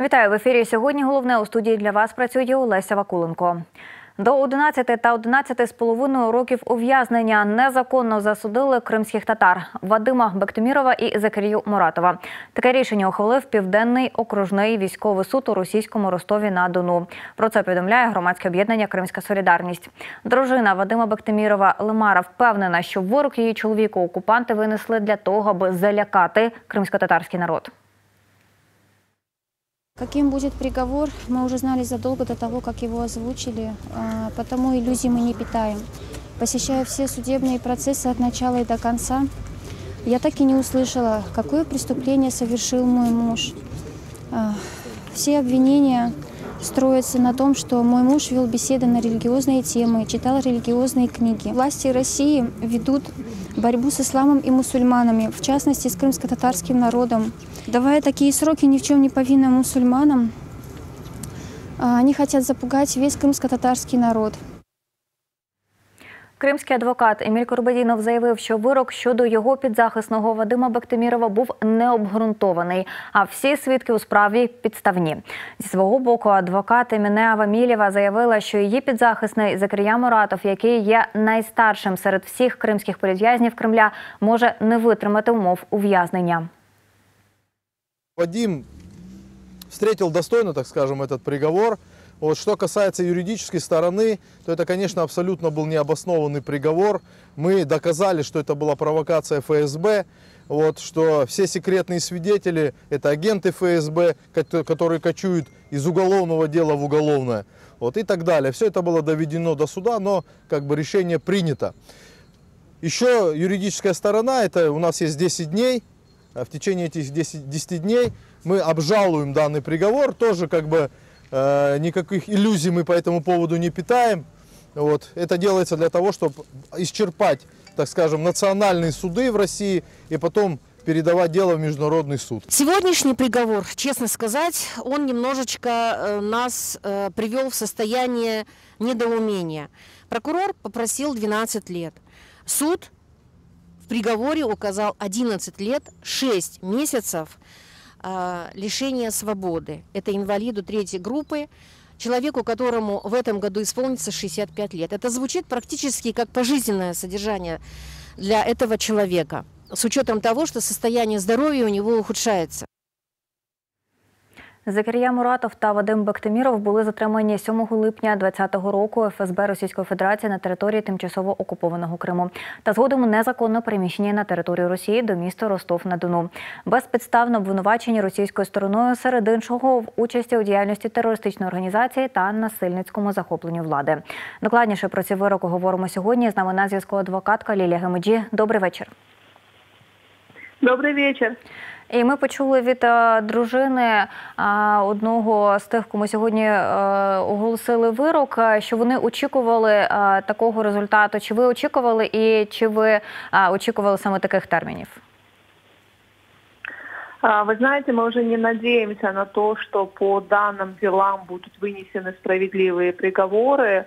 Вітаю в ефірі. Сьогодні головне у студії для вас працює Олеся Вакуленко. До 11 та 11,5 років ув'язнення незаконно засудили кримських татар Вадима Бектемірова і Закарію Муратова. Таке рішення ухвалив Південний окружний військовий суд у російському Ростові-на-Дону. Про це повідомляє громадське об'єднання «Кримська солідарність». Дружина Вадима Бектемірова Лемара впевнена, що вирок її чоловіку окупанти винесли для того, аби залякати кримсько-татарський народ. Каким будет приговор, мы уже знали задолго до того, как его озвучили, потому иллюзий мы не питаем. Посещая все судебные процессы от начала и до конца, я так и не услышала, какое преступление совершил мой муж. Все обвинения строятся на том, что мой муж вел беседы на религиозные темы, читал религиозные книги. Власти России ведут борьбу с исламом и мусульманами, в частности с крымско-татарским народом. Давая такие сроки ни в чем не повинным мусульманам, они хотят запугать весь крымско-татарский народ. Кримський адвокат Еміль Курбедінов заявив, що вирок щодо його підзахисного Вадима Бектемірова був необґрунтований, а всі свідки у справі підставні. Зі свого боку, адвокат Еміне Вамілєва заявила, що її підзахисний Закарія Муратов, який є найстаршим серед всіх кримських політв'язнів Кремля, може не витримати умов ув'язнення. Вадим встретил достойно, так скажем, этот приговор. Вот, что касается юридической стороны, то это, конечно, абсолютно был необоснованный приговор. Мы доказали, что это была провокация ФСБ, вот, что все секретные свидетели – это агенты ФСБ, которые кочуют из уголовного дела в уголовное, вот, и так далее. Все это было доведено до суда, но как бы решение принято. Еще юридическая сторона – это у нас есть 10 дней. В течение этих 10 дней мы обжалуем данный приговор, тоже как бы никаких иллюзий мы по этому поводу не питаем. Вот. Это делается для того, чтобы исчерпать, так скажем, национальные суды в России и потом передавать дело в международный суд. Сегодняшний приговор, честно сказать, он немножечко нас привел в состояние недоумения. Прокурор попросил 12 лет. Суд в приговоре указал 11 лет, 6 месяцев лишения свободы. Это инвалиду 3-й группы, человеку, которому в этом году исполнится 65 лет. Это звучит практически как пожизненное содержание для этого человека, с учетом того, что состояние здоровья у него ухудшается. Закарія Муратов та Вадим Бектеміров були затримані 7 липня 2020 року ФСБ Російської Федерації на території тимчасово окупованого Криму та згодом незаконно переміщені на територію Росії до міста Ростов-на-Дону. Безпідставно обвинувачені російською стороною, серед іншого, в участі у діяльності терористичної організації та насильницькому захопленню влади. Докладніше про ці вироки говоримо сьогодні. З нами на зв'язку адвокатка Лілія Гемеджі. Добрий вечір. Добрий вечір. І ми почули від дружини одного з тих, кому сьогодні оголосили вирок, що вони очікували такого результату. Чи ви очікували і чи ви очікували саме таких термінів? Вы знаете, мы уже не надеемся на то, что по данным делам будут вынесены справедливые приговоры.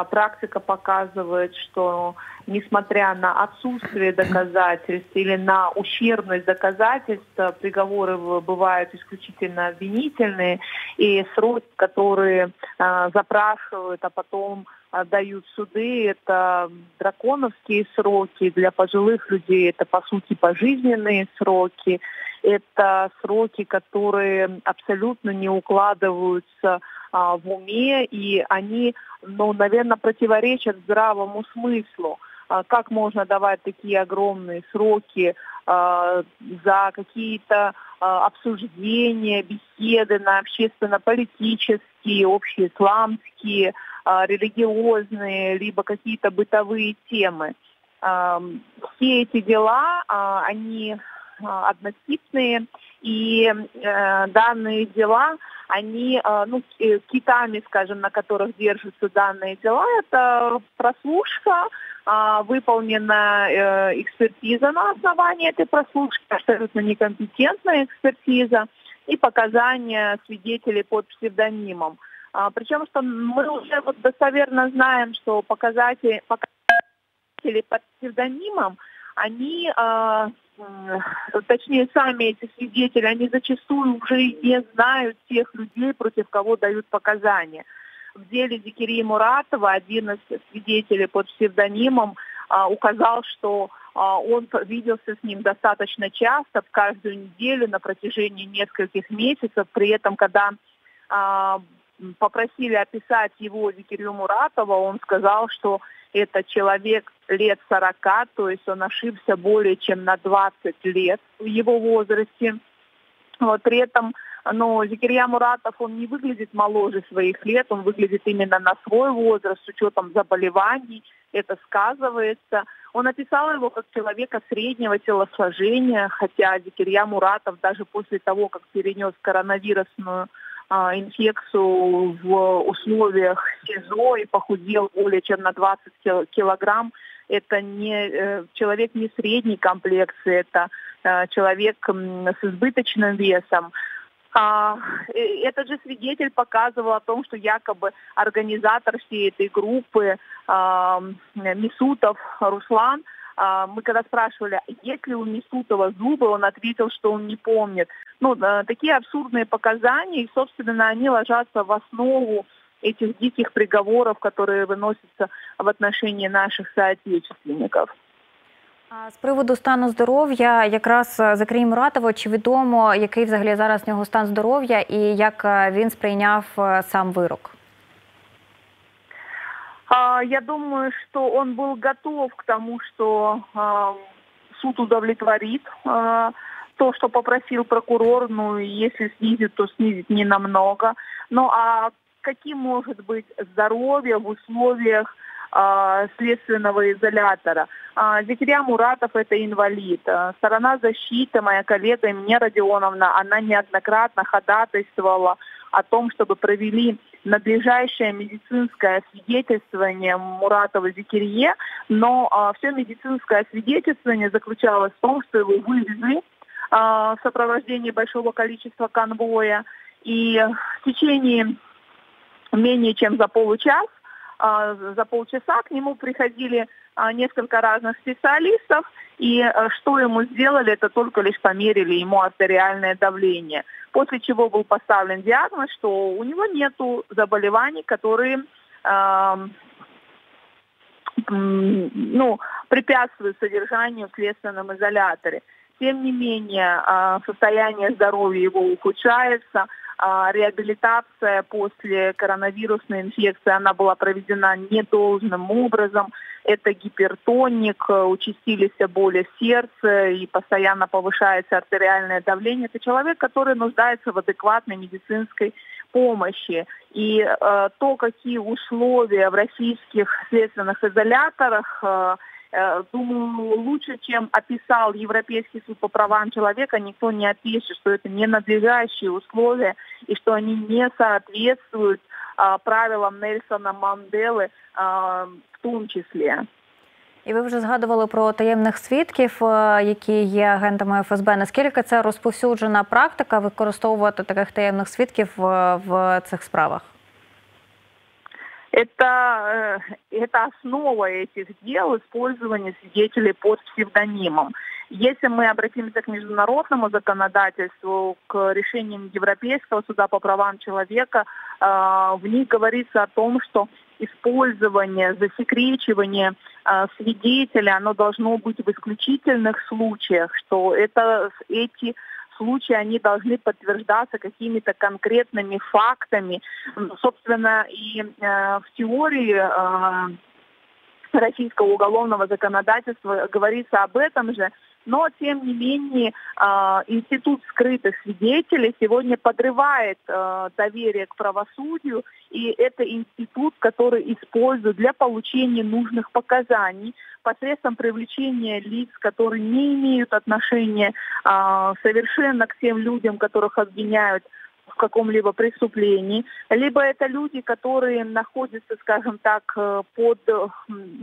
Практика показывает, что несмотря на отсутствие доказательств или на ущербность доказательств, приговоры бывают исключительно обвинительные, и сроки, которые запрашивают, а потом дают суды, это драконовские сроки, для пожилых людей это, по сути, пожизненные сроки. Это сроки, которые абсолютно не укладываются в уме, и они, наверное, противоречат здравому смыслу. Как можно давать такие огромные сроки за какие-то обсуждения, беседы на общественно-политические, общеисламские, религиозные, либо какие-то бытовые темы. Все эти дела, они однотипные, и данные дела, они, китами, скажем, на которых держатся данные дела, это прослушка, выполнена экспертиза на основании этой прослушки, абсолютно некомпетентная экспертиза, и показания свидетелей под псевдонимом. Причем, что мы уже достоверно знаем, что показатели под псевдонимом, они точнее, сами эти свидетели, они зачастую уже и не знают тех людей, против кого дают показания. В деле Зикирии Муратова один из свидетелей под псевдонимом указал, что он виделся с ним достаточно часто, каждую неделю на протяжении нескольких месяцев. При этом, когда попросили описать его, Зикирию Муратова, он сказал, что это человек лет 40, то есть он ошибся более чем на 20 лет в его возрасте. Вот, при этом Зикирия Муратов, он не выглядит моложе своих лет, он выглядит именно на свой возраст, с учетом заболеваний, это сказывается. Он описал его как человека среднего телосложения, хотя Зикирия Муратов даже после того, как перенес коронавирусную инфекцию в условиях СИЗО и похудел более чем на 20 килограмм, это не человек не средней комплекции, это человек с избыточным весом. Этот же свидетель показывал о том, что якобы организатор всей этой группы Месутов Руслан, мы когда спрашивали, есть ли у Месутова зубы, он ответил, что он не помнит. Такие абсурдные показания, и, собственно, они ложатся в основу этих диких приговоров, которые выносятся в отношении наших соотечественников. А з приводу стану здоров'я, якраз Зикирії Муратову, чи відомо, який взагалі зараз в нього стан здоров'я і як він сприйняв сам вирок? Я думаю, что он был готов к тому, что суд удовлетворит то, что попросил прокурор. Если снизит, то снизит не намного. А каким может быть здоровье в условиях следственного изолятора? Зикирия Муратов – это инвалид. Сторона защиты, моя коллега Эмине Родионовна, она неоднократно ходатайствовала о том, чтобы провели надлежащее медицинское освидетельствование Муратова Зикирие, но все медицинское освидетельствование заключалось в том, что его вывезли в сопровождении большого количества конвоя, и в течение менее чем за полчаса к нему приходили несколько разных специалистов, и что ему сделали, это только лишь померили ему артериальное давление. После чего был поставлен диагноз, что у него нет заболеваний, которые препятствуют содержанию в следственном изоляторе. Тем не менее, состояние здоровья его ухудшается. Реабилитация после коронавирусной инфекции, она была проведена недолжным образом. Это гипертоник, участились боли в сердце и постоянно повышается артериальное давление. Это человек, который нуждается в адекватной медицинской помощи. И то, какие условия в российских следственных изоляторах, думаю, лучше, чем описал Европейский суд по правам человека, никто не опишет, что это ненадлежащие условия и что они не соответствуют правилам Нельсона Мандели в тому числі. І ви вже згадували про таємних свідків, які є агентами ФСБ. Наскільки це розповсюджена практика використовувати таких таємних свідків в цих справах? Это основа этих дел, использование свидетелей под псевдонимом. Если мы обратимся к международному законодательству, к решениям Европейского суда по правам человека, в них говорится о том, что использование, засекречивание свидетеля, оно должно быть в исключительных случаях, что эти случаи, они должны подтверждаться какими-то конкретными фактами. Собственно, и в теории российского уголовного законодательства говорится об этом же, но, тем не менее, институт скрытых свидетелей сегодня подрывает доверие к правосудию, и это институт, который используют для получения нужных показаний посредством привлечения лиц, которые не имеют отношения совершенно к тем людям, которых обвиняют в каком-либо преступлении, либо это люди, которые находятся, скажем так, под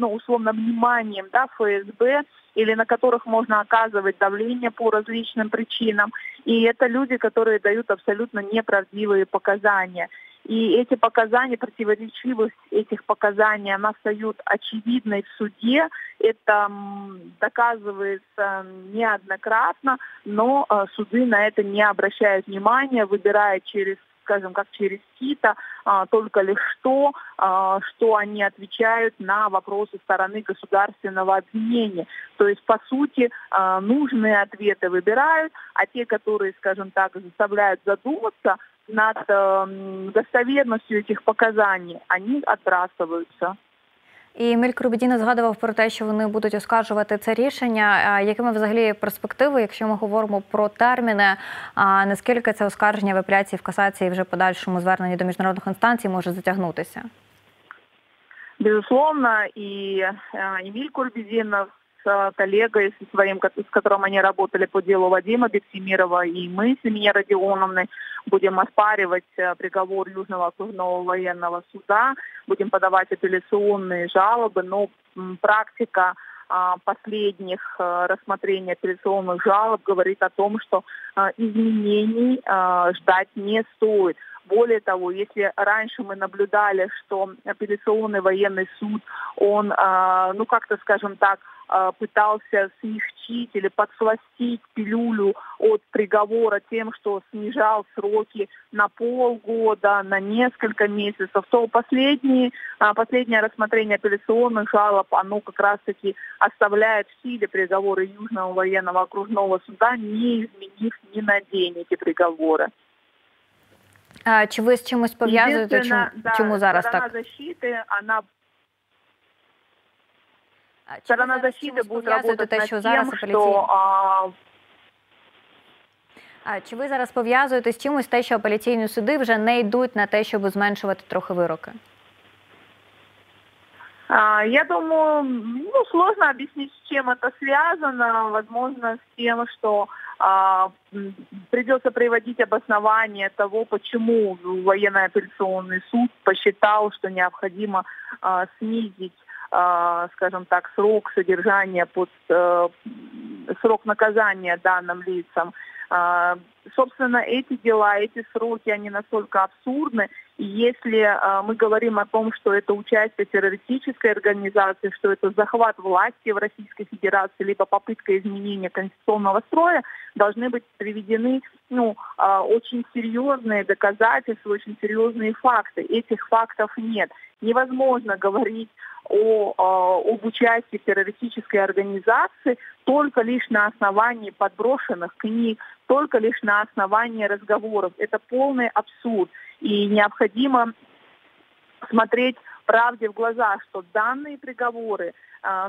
условным вниманием ФСБ, или на которых можно оказывать давление по различным причинам. И это люди, которые дают абсолютно неправдивые показания. и эти показания, противоречивость этих показаний, она встает очевидной в суде. Это доказывается неоднократно, но суды на это не обращают внимания, выбирая через, скажем, как через сито, только лишь что они отвечают на вопросы стороны государственного обвинения. То есть, по сути, нужные ответы выбирают, а те, которые, скажем так, заставляют задуматься над достоверностью этих показаний, они отбрасываются. І Мільк Рубідіна згадував про те, що вони будуть оскаржувати це рішення. Якими взагалі перспективи, якщо ми говоримо про терміни, наскільки це оскарження в апеляції, в касації, вже подальшому зверненні до міжнародних інстанцій може затягнутися? Безусловно, и Эмиль Курбизинов с коллегой, со своим, с которым они работали по делу Вадима Бектимирова, и мы с Эмией Родионовной будем оспаривать приговор Южного окружного военного суда, будем подавать апелляционные жалобы, но практика последних рассмотрений апелляционных жалоб говорит о том, что изменений ждать не стоит. Более того, если раньше мы наблюдали, что апелляционный военный суд, он, ну как-то, скажем так, пытался смягчить или подсластить пилюлю от приговора тем, что снижал сроки на полгода, на несколько месяцев, то последнее рассмотрение апелляционных жалоб, оно как раз-таки оставляет в силе приговоры Южного военного окружного суда, не изменив ни на день эти приговоры. Чи ви з чимось пов'язуєте, чому зараз так? Сторона защиты будет работать над тем, что... Чи ви зараз пов'язуєте з чимось те, що апеляційні суди вже не йдуть на те, щоб зменшувати трохи вироки? Я думаю, сложно объяснить, с чем это связано. Возможно, с тем, что придется приводить обоснование того, почему военный апелляционный суд посчитал, что необходимо снизить, скажем так, срок содержания, срок наказания данным лицам. Собственно, эти дела, эти сроки, они настолько абсурдны. И если мы говорим о том, что это участие в террористической организации, что это захват власти в Российской Федерации, либо попытка изменения конституционного строя, должны быть приведены очень серьезные доказательства, очень серьезные факты. Этих фактов нет. Невозможно говорить об участии в террористической организации только лишь на основании подброшенных книг, только лишь на основании разговоров. Это полный абсурд. И необходимо смотреть правде в глаза, что данные приговоры,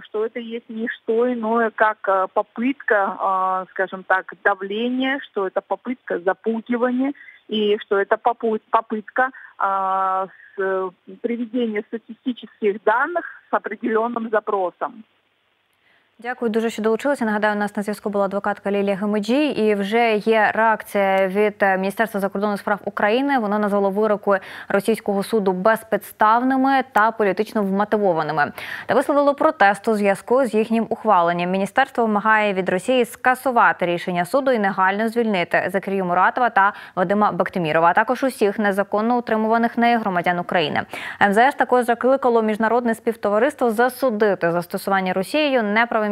что это есть не что иное, как попытка, скажем так, давления, что это попытка запугивания, и что это попытка приведения статистических данных с определенным запросом. Дякую дуже, що долучилися. Нагадаю, у нас на зв'язку була адвокатка Лілія Гемеджій, і вже є реакція від Міністерства закордонних справ України. Воно назвало вироки російського суду безпідставними та політично вмотивованими. Та висловило протест у зв'язку з їхнім ухваленням. Міністерство вимагає від Росії скасувати рішення суду і негайно звільнити Закирію Муратова та Вадима Бектимірова, а також усіх незаконно утримуваних нею громадян України. МЗС також закликало міжнародне співтовариство засудити застосування Росією неправомірної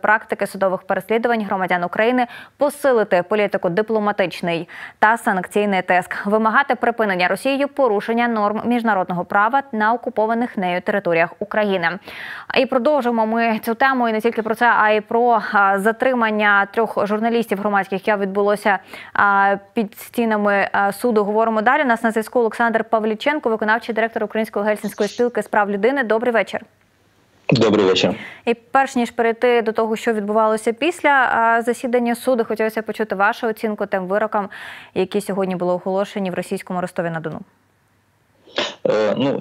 практики судових переслідувань громадян України, посилити політику дипломатичний та санкційний тиск, вимагати припинення Росією порушення норм міжнародного права на окупованих нею територіях України. І продовжимо ми цю тему, і не тільки про це, а й про затримання 3 журналістів громадських, яке відбулося під стінами суду. Говоримо далі. У нас на зв'язку Олександр Павліченко, виконавчий директор Української Гельсінської спілки з прав людини. Добрий вечір. Добрий вечір. І перш ніж перейти до того, що відбувалося після засідання суду, хотілося почути вашу оцінку тим вирокам, які сьогодні були оголошені в російському Ростові-на-Дону.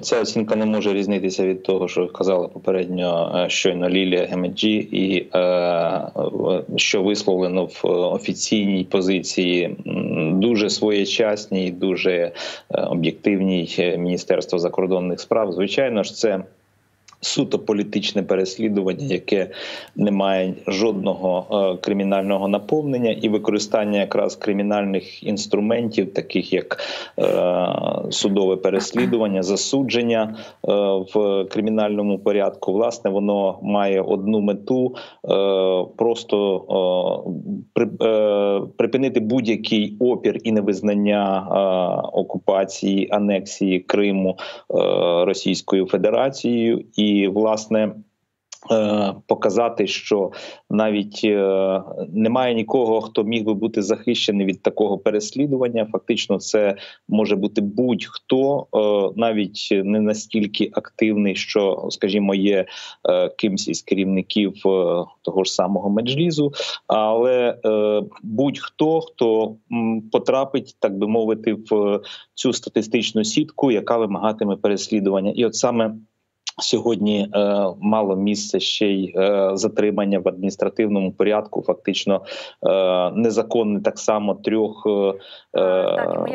Ця оцінка не може різнитися від того, що казала попередньо щойно Лілія Гемеджій, і що висловлено в офіційній позиції дуже своєчасній, дуже об'єктивній Міністерства закордонних справ. Звичайно ж, це суто політичне переслідування, яке не має жодного кримінального наповнення, і використання якраз кримінальних інструментів, таких як судове переслідування, засудження в кримінальному порядку. Власне, воно має одну мету – просто припинити будь-який опір і невизнання окупації, анексії Криму Російською Федерацією. І, власне, показати, що навіть немає нікого, хто міг би бути захищений від такого переслідування. Фактично це може бути будь-хто, навіть не настільки активний, що, скажімо, є кимсь із керівників того ж самого Меджлізу, але будь-хто, хто потрапить, так би мовити, в цю статистичну сітку, яка вимагатиме переслідування. І от саме сьогодні мало місце ще й затримання в адміністративному порядку, фактично незаконне так само 3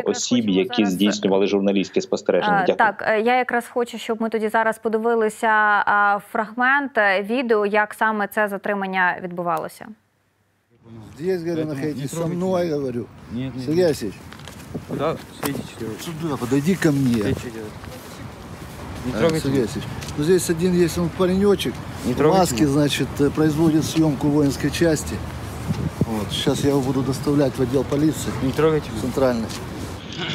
осіб, які здійснювали журналістське спостереження. Так, я якраз хочу, щоб ми тоді зараз подивилися фрагмент відео, як саме це затримання відбувалося. Здесь, говорю, находитесь со мной, говорю. Нет. Сергей Алексеевич, Куда светите? сюда, подойди ко мне. Ты что делаешь? Не трогайте. Сергей Алексеевич, ну здесь один есть он паренечек, Не в трогайте маске, его. значит, производит съемку воинской части. Вот, сейчас я его буду доставлять в отдел полиции Не трогайте. центральный.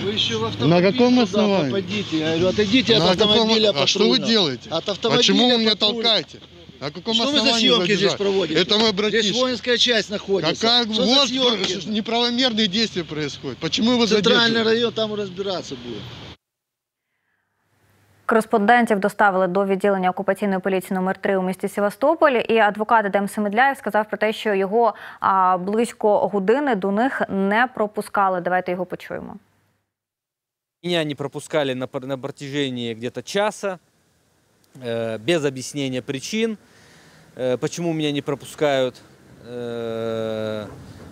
Вы еще в автомобиль На каком туда основании? попадите. Я говорю, отойдите от На каком- автомобиля А что вы патрульного. делаете? От автомобиля Почему вы меня патрульного. толкаете? На каком Что вы за основании съемки здесь задержали? проводите? Это мой Здесь братишка. воинская часть находится. Какая Что за вот съемки? неправомерные действия происходят? Почему его Центральный задерживают? район, там разбираться будет. Кореспондентів доставили до відділення окупаційної поліції номер 3 у місті Севастополь. І адвокат Едем Семедляєв сказав про те, що його близько години до них не пропускали. Давайте його почуємо. Меня не пропускали на протяжении где-то часа, без объяснения причин, почему меня не пропускают.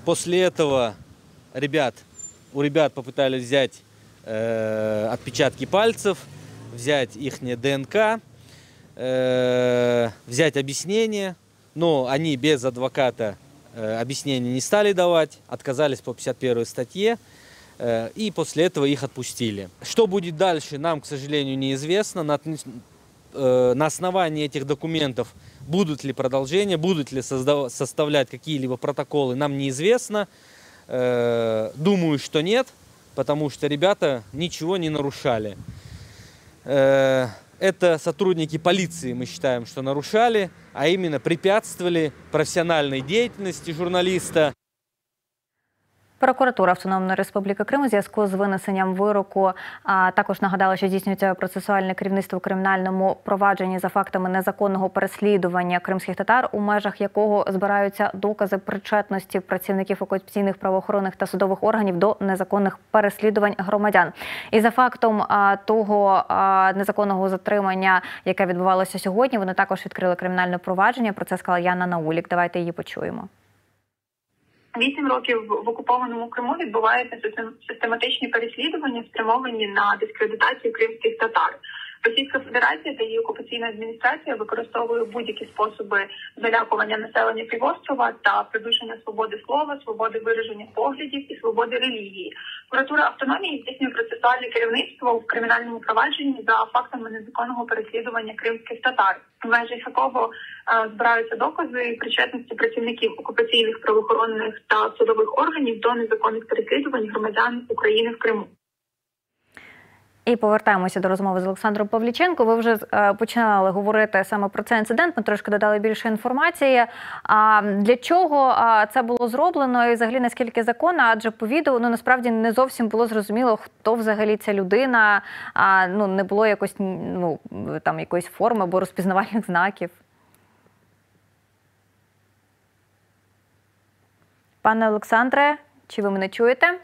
После этого у ребят попытались взять отпечатки пальцев, взять их ДНК, взять объяснение, но они без адвоката объяснения не стали давать, отказались по 51 статье. И после этого их отпустили. Что будет дальше, нам, к сожалению, неизвестно. На основании этих документов будут ли продолжения, будут ли составлять какие-либо протоколы, нам неизвестно. Думаю, что нет, потому что ребята ничего не нарушали. Это сотрудники полиции, мы считаем, что нарушали, а именно препятствовали профессиональной деятельности журналиста. Прокуратура Автономної Республіки Крим у зв'язку з винесенням вироку також нагадала, що здійснюється процесуальне керівництво у кримінальному провадженні за фактами незаконного переслідування кримських татар, у межах якого збираються докази причетності працівників окупаційних правоохоронних та судових органів до незаконних переслідувань громадян. І за фактом того незаконного затримання, яке відбувалося сьогодні, вони також відкрили кримінальне провадження. Про це сказала Яна Наулік. Давайте її почуємо. 8 років в окупованому Криму відбуваються систематичні переслідування, спрямовані на дискредитацію кримських татар. Російська Федерація та її окупаційна адміністрація використовує будь-які способи залякування населення півострова та придушення свободи слова, свободи вираження поглядів і свободи релігії. Прокуратура автономії здійснює процесуальне керівництво в кримінальному провадженні за фактами незаконного переслідування кримських татар, в межах якого збираються докази причетності працівників окупаційних правоохоронних та судових органів до незаконних переслідувань громадян України в Криму. І повертаємося до розмови з Олександром Павліченко. Ви вже починали говорити саме про цей інцидент, ми трошки додали більше інформації. Для чого це було зроблено і взагалі наскільки законно? Адже по відео насправді не зовсім було зрозуміло, хто взагалі ця людина, не було якоїсь форми або розпізнавальних знаків. Пане Олександре, чи ви мене чуєте?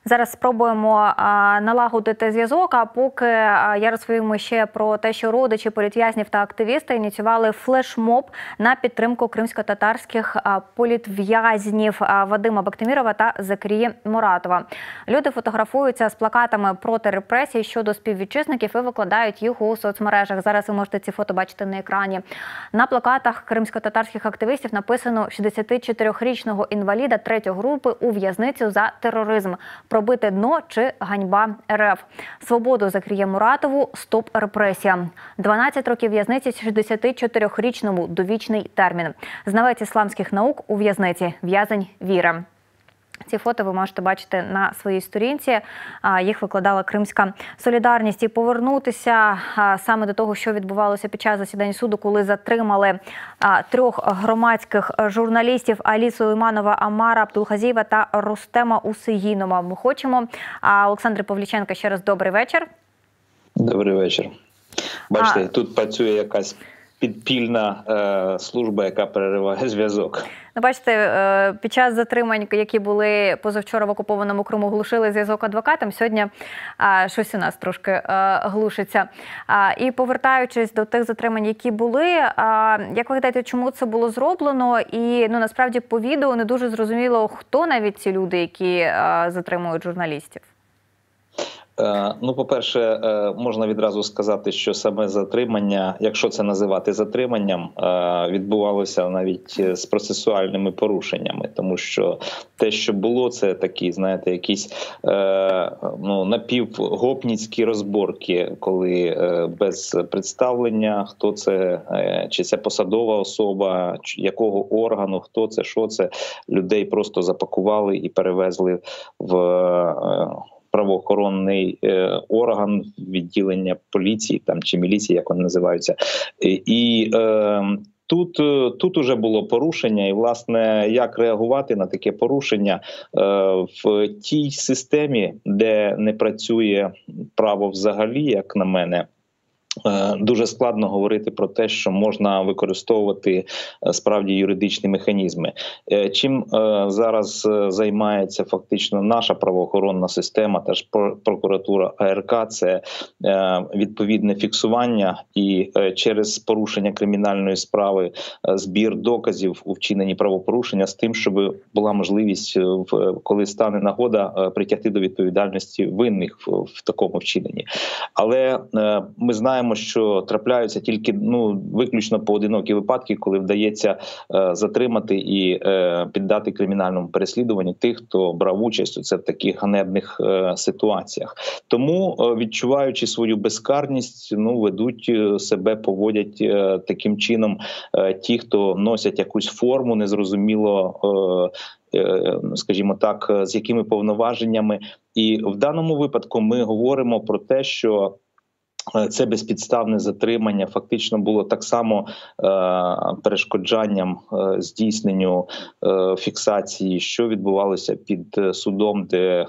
Зараз спробуємо налагодити зв'язок, а поки я розповім ще про те, що родичі політв'язнів та активісти ініціювали флешмоб на підтримку кримсько-татарських політв'язнів Вадима Бектимірова та Закирії Муратова. Люди фотографуються з плакатами проти репресій щодо співвітчизників і викладають їх у соцмережах. Зараз ви можете ці фото бачити на екрані. На плакатах кримсько-татарських активістів написано 64-річного інваліда 3-ї групи у в'язницю за тероризм. Пробити дно чи ганьба РФ. Свободу Закирії Муратову, стоп репресіям. 12 років в'язниці 64-річному довічний термін. Знавець ісламських наук у в'язниці. В'язень віри. Ці фото ви можете бачити на своїй сторінці. Їх викладала Кримська Солідарність. І повернутися саме до того, що відбувалося під час засідань суду, коли затримали 3 громадських журналістів Алі Сулейманова, Амара Абдулхазієва та Рустема Усигінова. Ми хочемо. Олександр Павліченко, ще раз добрий вечір. Добрий вечір. Бачите, тут працює якась підпільна служба, яка перериває зв'язок. Ну, бачите, під час затримань, які були позавчора в окупованому Криму, глушили зв'язок адвокатам. Сьогодні щось у нас трошки глушиться. І повертаючись до тих затримань, які були, як ви гадаєте, чому це було зроблено? І насправді по відео не дуже зрозуміло, хто навіть ці люди, які затримують журналістів. По-перше, можна відразу сказати, що саме затримання, якщо це називати затриманням, відбувалося навіть з процесуальними порушеннями, тому що те, що було, це такі, знаєте, якісь напівгопніцькі розборки, коли без представлення, хто це, чи це посадова особа, якого органу, хто це, що це, людей просто запакували і перевезли в правоохоронний орган, відділення поліції там чи міліції, як вони називаються. І тут уже було порушення, і, власне, як реагувати на таке порушення в тій системі, де не працює право взагалі, як на мене, дуже складно говорити про те, що можна використовувати справді юридичні механізми. Чим зараз займається фактично наша правоохоронна система, та ж прокуратура АРК, це відповідне фіксування і через порушення кримінальної справи збір доказів у вчиненні правопорушення з тим, щоб була можливість, коли стане нагода, притягти до відповідальності винних в такому вчиненні. Але ми знаємо, що трапляються тільки виключно поодинокі випадки, коли вдається затримати і піддати кримінальному переслідуванню тих, хто брав участь в таких ганебних ситуаціях. Тому, відчуваючи свою безкарність, ведуть себе, поводять таким чином ті, хто носять якусь форму, незрозуміло, скажімо так, з якими повноваженнями. І в даному випадку ми говоримо про те, що це безпідставне затримання фактично було так само перешкоджанням здійсненню фіксації, що відбувалося під судом, де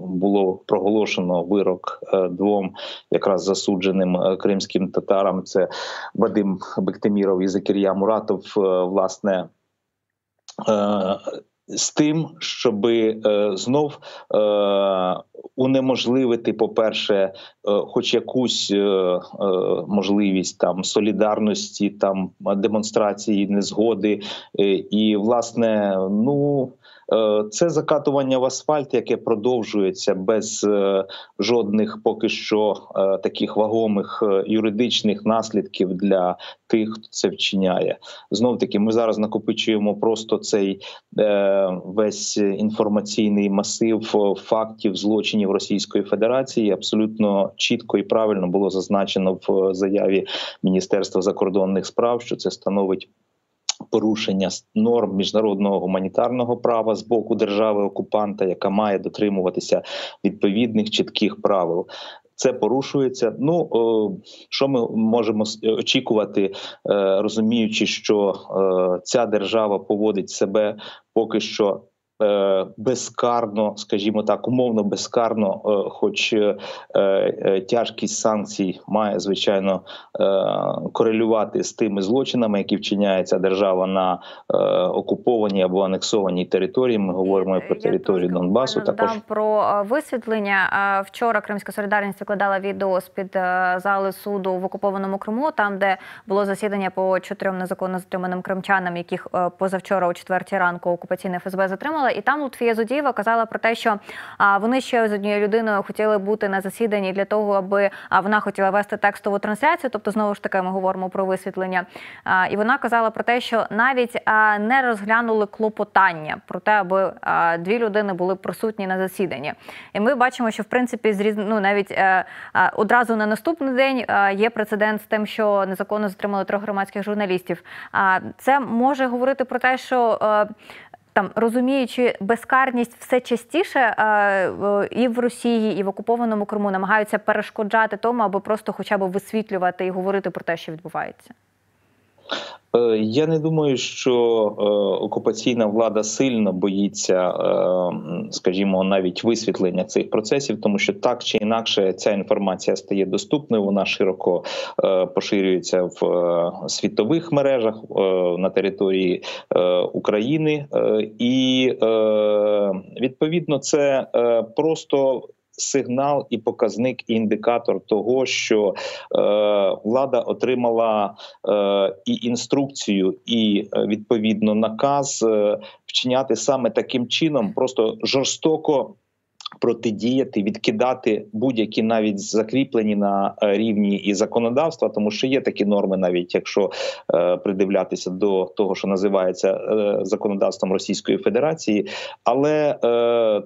було проголошено вирок 2 якраз засудженим кримським татарам. Це Вадим Бектиміров і Закирія Муратов, власне, з тим, щоб знов унеможливити, по-перше, хоч якусь можливість там солідарності, там демонстрації незгоди, і, власне, це закатування в асфальт, яке продовжується без жодних поки що таких вагомих юридичних наслідків для тих, хто це вчиняє. Знов-таки, ми зараз накопичуємо просто цей весь інформаційний масив фактів злочинів Російської Федерації. Абсолютно чітко і правильно було зазначено в заяві Міністерства закордонних справ, що це становить порушення норм міжнародного гуманітарного права з боку держави-окупанта, яка має дотримуватися відповідних чітких правил. Це порушується. Що ми можемо очікувати, розуміючи, що ця держава поводить себе поки що безкарно, скажімо так, умовно безкарно, хоч тяжкість санкцій має, звичайно, корелювати з тими злочинами, які вчиняє ця держава на окупованій або анексованій території. Ми говоримо і про територію Донбасу. Також про висвітлення. Вчора Кримська солідарність викладала відео з-під зали суду в окупованому Криму, там, де було засідання по 4 незаконно затриманим кримчанам, яких позавчора о 4 ранку окупаційне ФСБ затримала. І там Лутфія Зудієва казала про те, що вони ще з однією людиною хотіли бути на засіданні для того, аби вона хотіла вести текстову трансляцію, тобто, знову ж таки, ми говоримо про висвітлення. І вона казала про те, що навіть не розглянули клопотання про те, аби 2 людини були присутні на засіданні. І ми бачимо, що, в принципі, навіть одразу на наступний день є прецедент з тим, що незаконно затримали 3 громадських журналістів. Це може говорити про те, що розуміючи безкарність, все частіше і в Росії, і в окупованому Криму намагаються перешкоджати тому, аби просто хоча б висвітлювати і говорити про те, що відбувається. Я не думаю, що окупаційна влада сильно боїться, скажімо, навіть висвітлення цих процесів, тому що так чи інакше ця інформація стає доступною, вона широко поширюється в світових мережах на території України. І, відповідно, це просто сигнал і показник, і індикатор того, що влада отримала і інструкцію, і відповідно наказ вчиняти саме таким чином, просто жорстоко протидіяти, відкидати будь-які навіть закріплені на рівні і законодавства, тому що є такі норми, навіть якщо придивлятися до того, що називається законодавством Російської Федерації, але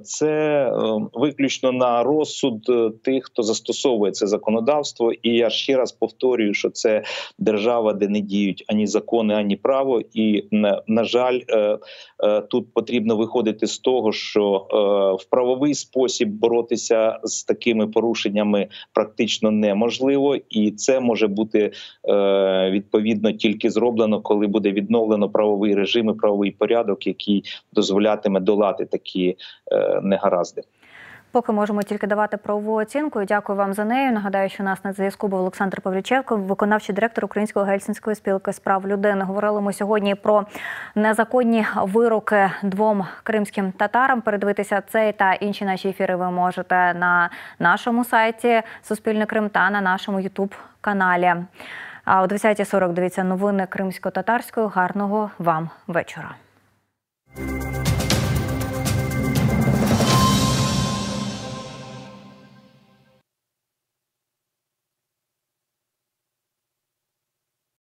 це виключно на розсуд тих, хто застосовує це законодавство. І я ще раз повторюю, що це держава, де не діють ані закони, ані право. І, на жаль, тут потрібно виходити з того, що в правовий спосіб боротися з такими порушеннями практично неможливо, і це може бути відповідно тільки зроблено, коли буде відновлено правовий режим і правовий порядок, який дозволятиме долати такі негаразди. Поки можемо тільки давати правову оцінку. І дякую вам за нею. Нагадаю, що у нас на зв'язку був Олександр Павліченко, виконавчий директор Української Гельсінської спілки з прав людини. Говорили ми сьогодні про незаконні вироки 2 кримським татарам. Передивитися цей та інші наші ефіри ви можете на нашому сайті Суспільне Крим та на нашому YouTube-каналі. А о 20:40 дивіться новини кримсько-татарської. Гарного вам вечора.